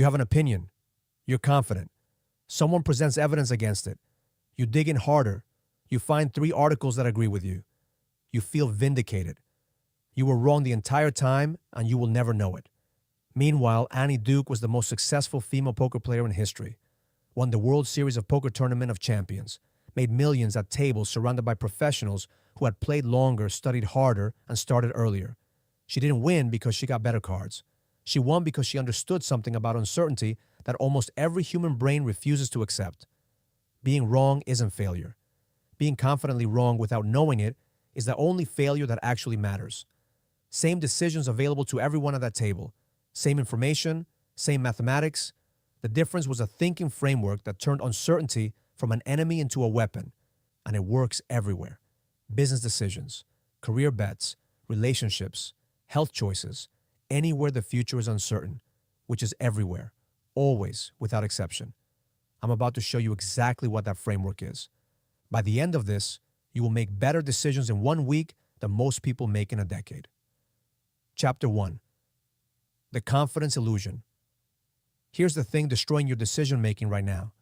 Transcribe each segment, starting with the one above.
You have an opinion. You're confident. Someone presents evidence against it. You dig in harder. You find 3 articles that agree with you. You feel vindicated. You were wrong the entire time, and you will never know it. Meanwhile, Annie Duke was the most successful female poker player in history, won the World Series of Poker Tournament of Champions, made millions at tables surrounded by professionals who had played longer, studied harder, and started earlier. She didn't win because she got better cards. She won because she understood something about uncertainty that almost every human brain refuses to accept. Being wrong isn't failure. Being confidently wrong without knowing it is the only failure that actually matters. Same decisions available to everyone at that table. Same information, same mathematics. The difference was a thinking framework that turned uncertainty from an enemy into a weapon. And it works everywhere. Business decisions, career bets, relationships, health choices, anywhere the future is uncertain, which is everywhere, always, without exception. I'm about to show you exactly what that framework is. By the end of this, you will make better decisions in 1 week than most people make in a decade. Chapter 1. The confidence illusion. Here's the thing destroying your decision-making right now.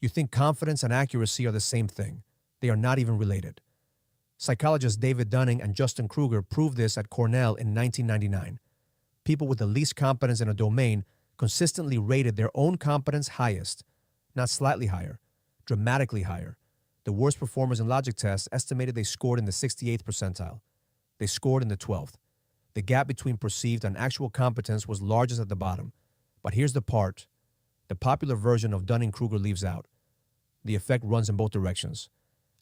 You think confidence and accuracy are the same thing. They are not even related. Psychologists David Dunning and Dunning-Kruger proved this at Cornell in 1999. People with the least competence in a domain consistently rated their own competence highest, not slightly higher, dramatically higher. The worst performers in logic tests estimated they scored in the 68th percentile. They scored in the 12th. The gap between perceived and actual competence was largest at the bottom. But here's the part the popular version of Dunning-Kruger leaves out. The effect runs in both directions.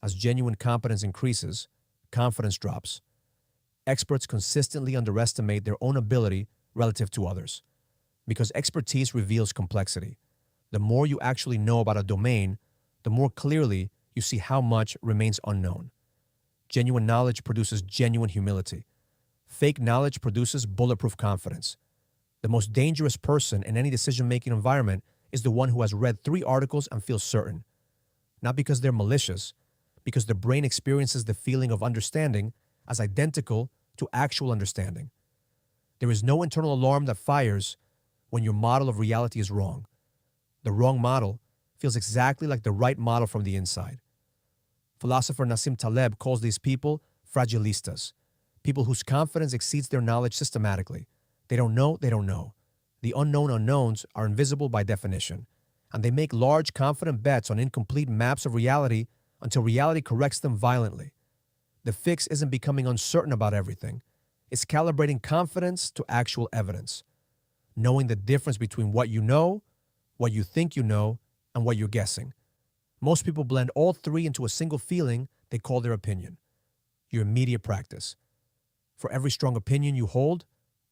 As genuine competence increases, confidence drops. Experts consistently underestimate their own ability relative to others. Because expertise reveals complexity. The more you actually know about a domain, the more clearly you see how much remains unknown. Genuine knowledge produces genuine humility. Fake knowledge produces bulletproof confidence. The most dangerous person in any decision-making environment is the one who has read 3 articles and feels certain. Not because they're malicious, because the brain experiences the feeling of understanding as identical to actual understanding. There is no internal alarm that fires when your model of reality is wrong. The wrong model feels exactly like the right model from the inside. Philosopher Nassim Taleb calls these people fragilistas, people whose confidence exceeds their knowledge systematically. They don't know, they don't know. The unknown unknowns are invisible by definition, and they make large confident bets on incomplete maps of reality until reality corrects them violently. The fix isn't becoming uncertain about everything. It's calibrating confidence to actual evidence, knowing the difference between what you think you know, and what you're guessing. Most people blend all 3 into a single feeling they call their opinion, your immediate practice. For every strong opinion you hold,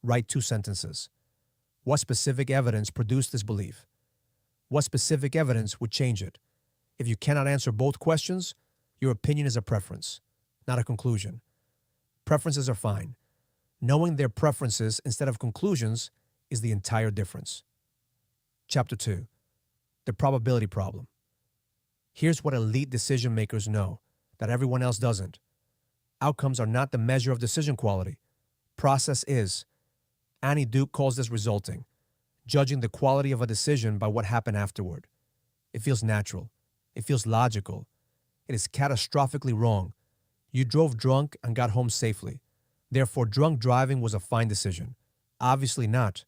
write 2 sentences. What specific evidence produced this belief? What specific evidence would change it? If you cannot answer both questions, your opinion is a preference, not a conclusion. Preferences are fine. Knowing their preferences instead of conclusions is the entire difference. Chapter 2. The probability problem. Here's what elite decision makers know that everyone else doesn't. Outcomes are not the measure of decision quality. Process is. Annie Duke calls this resulting, judging the quality of a decision by what happened afterward. It feels natural. It feels logical. It is catastrophically wrong. You drove drunk and got home safely. Therefore, drunk driving was a fine decision. Obviously not.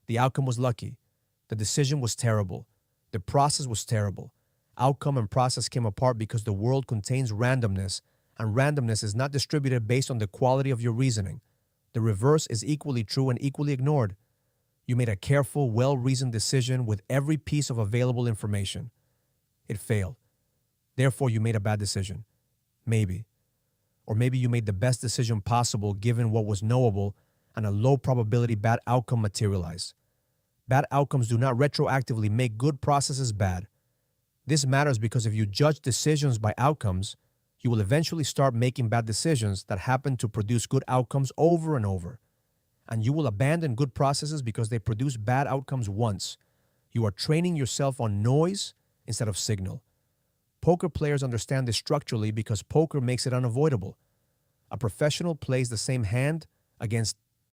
The outcome was lucky. The decision was terrible. The process was terrible. Outcome and process came apart because the world contains randomness, and randomness is not distributed based on the quality of your reasoning. The reverse is equally true and equally ignored. You made a careful, well-reasoned decision with every piece of available information. It failed. Therefore, you made a bad decision. Maybe. Or maybe you made the best decision possible given what was knowable and a low probability bad outcome materialized. Bad outcomes do not retroactively make good processes bad. This matters because if you judge decisions by outcomes, you will eventually start making bad decisions that happen to produce good outcomes over and over. And you will abandon good processes because they produce bad outcomes once. You are training yourself on noise instead of signal. Poker players understand this structurally because poker makes it unavoidable. A professional plays the same hand against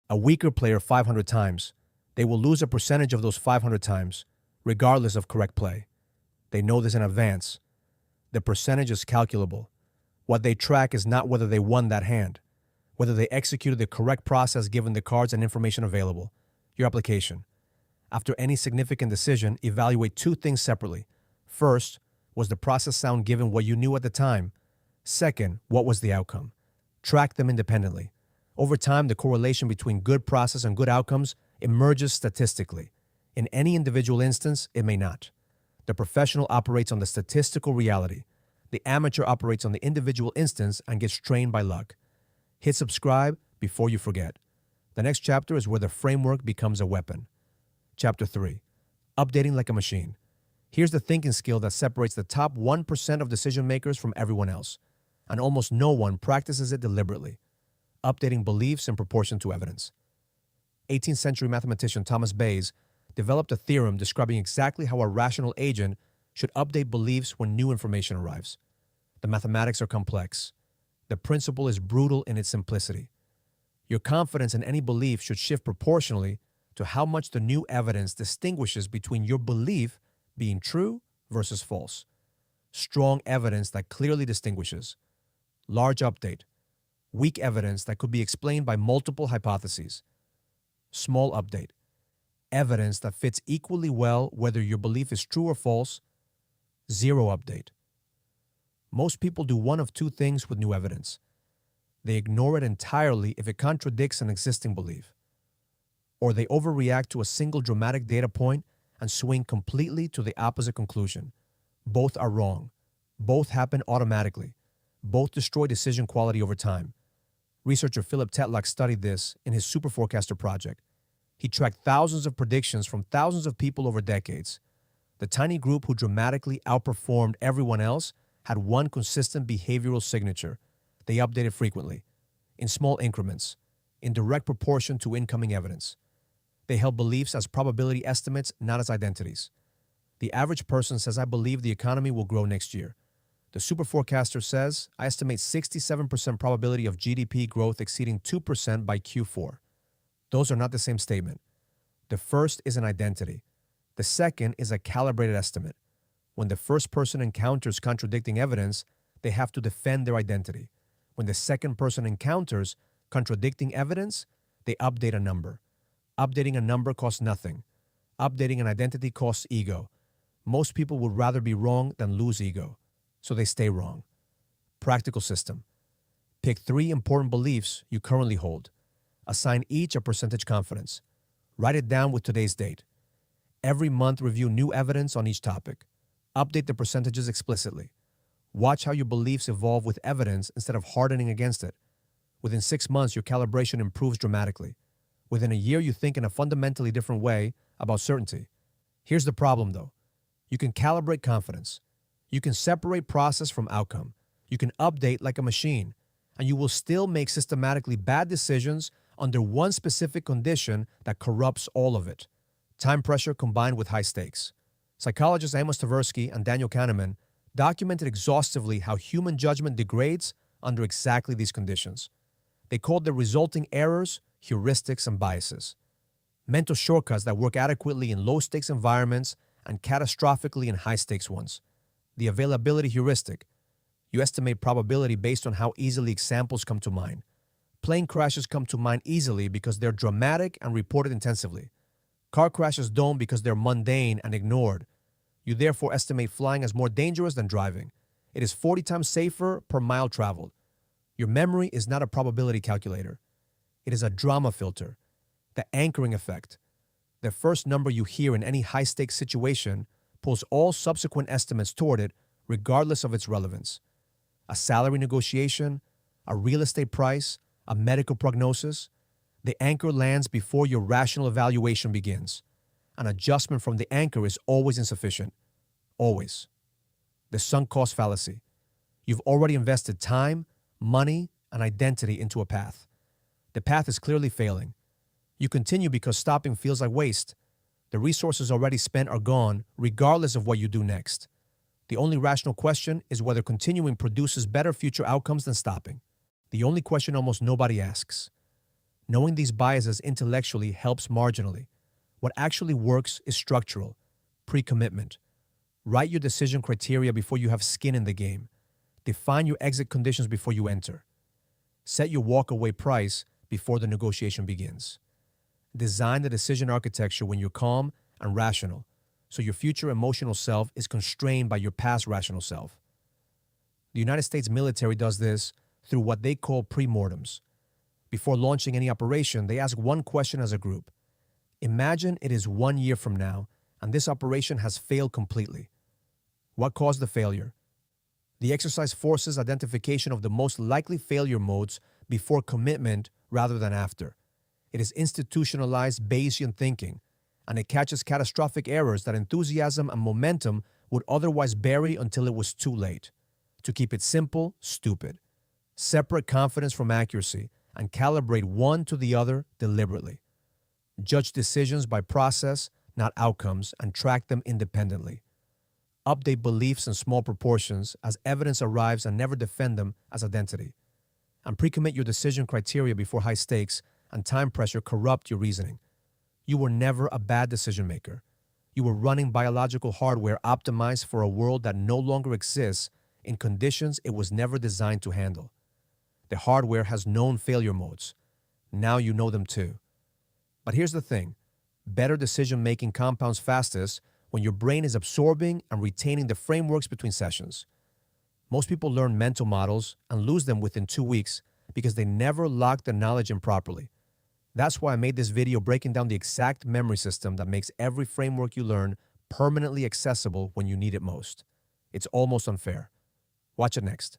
a weaker player 500 times. They will lose a percentage of those 500 times, regardless of correct play. They know this in advance. The percentage is calculable. What they track is not whether they won that hand, whether they executed the correct process given the cards and information available. Your application. After any significant decision, evaluate two things separately. First, was the process sound given what you knew at the time? Second, what was the outcome? Track them independently. Over time, the correlation between good process and good outcomes emerges statistically. In any individual instance, it may not. The professional operates on the statistical reality. The amateur operates on the individual instance and gets trained by luck. Hit subscribe before you forget. The next chapter is where the framework becomes a weapon. Chapter 3. Updating like a machine. Here's the thinking skill that separates the top 1% of decision makers from everyone else, and almost no one practices it deliberately. Updating beliefs in proportion to evidence. 18th century mathematician Thomas Bayes developed a theorem describing exactly how a rational agent should update beliefs when new information arrives. The mathematics are complex. The principle is brutal in its simplicity. Your confidence in any belief should shift proportionally to how much the new evidence distinguishes between your belief being true versus false. Strong evidence that clearly distinguishes. Large update. Weak evidence that could be explained by multiple hypotheses. Small update. Evidence that fits equally well whether your belief is true or false. Zero update. Most people do one of two things with new evidence. They ignore it entirely if it contradicts an existing belief, or they overreact to a single dramatic data point and swing completely to the opposite conclusion. Both are wrong. Both happen automatically. Both destroy decision quality over time. Researcher Philip Tetlock studied this in his superforecaster project. He tracked thousands of predictions from thousands of people over decades. The tiny group who dramatically outperformed everyone else had one consistent behavioral signature. They updated frequently, in small increments, in direct proportion to incoming evidence. They held beliefs as probability estimates, not as identities. The average person says, I believe the economy will grow next year. The superforecaster says, I estimate 67% probability of GDP growth exceeding 2% by Q4. Those are not the same statement. The first is an identity. The second is a calibrated estimate. When the first person encounters contradicting evidence, they have to defend their identity. When the second person encounters contradicting evidence, they update a number. Updating a number costs nothing. Updating an identity costs ego. Most people would rather be wrong than lose ego, so they stay wrong. Practical system. Pick 3 important beliefs you currently hold. Assign each a percentage confidence. Write it down with today's date. Every month, review new evidence on each topic. Update the percentages explicitly. Watch how your beliefs evolve with evidence instead of hardening against it. Within 6 months, your calibration improves dramatically. Within a year, you think in a fundamentally different way about certainty. Here's the problem, though. You can calibrate confidence. You can separate process from outcome. You can update like a machine, and you will still make systematically bad decisions under one specific condition that corrupts all of it. Time pressure combined with high stakes. Psychologists Amos Tversky and Daniel Kahneman documented exhaustively how human judgment degrades under exactly these conditions. They called the resulting errors heuristics and biases. Mental shortcuts that work adequately in low-stakes environments and catastrophically in high-stakes ones. The availability heuristic. You estimate probability based on how easily examples come to mind. Plane crashes come to mind easily because they're dramatic and reported intensively. Car crashes don't because they're mundane and ignored. You therefore estimate flying as more dangerous than driving. It is 40 times safer per mile traveled. Your memory is not a probability calculator. It is a drama filter. The anchoring effect. The first number you hear in any high-stakes situation pulls all subsequent estimates toward it, regardless of its relevance. A salary negotiation, a real estate price, a medical prognosis. The anchor lands before your rational evaluation begins. An adjustment from the anchor is always insufficient. Always. The sunk cost fallacy. You've already invested time, money, and identity into a path. The path is clearly failing. You continue because stopping feels like waste. The resources already spent are gone, regardless of what you do next. The only rational question is whether continuing produces better future outcomes than stopping. The only question almost nobody asks. Knowing these biases intellectually helps marginally. What actually works is structural, pre-commitment. Write your decision criteria before you have skin in the game. Define your exit conditions before you enter. Set your walk-away price before the negotiation begins. Design the decision architecture when you're calm and rational, so your future emotional self is constrained by your past rational self. The United States military does this through what they call pre-mortems. Before launching any operation, they ask one question as a group. Imagine it is 1 year from now and this operation has failed completely. What caused the failure? The exercise forces identification of the most likely failure modes before commitment rather than after. It is institutionalized Bayesian thinking, and it catches catastrophic errors that enthusiasm and momentum would otherwise bury until it was too late. To keep it simple, stupid. Separate confidence from accuracy and calibrate one to the other deliberately. Judge decisions by process, not outcomes, and track them independently. Update beliefs in small proportions as evidence arrives and never defend them as identity. And pre-commit your decision criteria before high stakes and time pressure corrupt your reasoning. You were never a bad decision maker. You were running biological hardware optimized for a world that no longer exists in conditions it was never designed to handle. The hardware has known failure modes. Now you know them too. But here's the thing. Better decision-making compounds fastest when your brain is absorbing and retaining the frameworks between sessions. Most people learn mental models and lose them within 2 weeks because they never lock the knowledge in properly. That's why I made this video breaking down the exact memory system that makes every framework you learn permanently accessible when you need it most. It's almost unfair. Watch it next.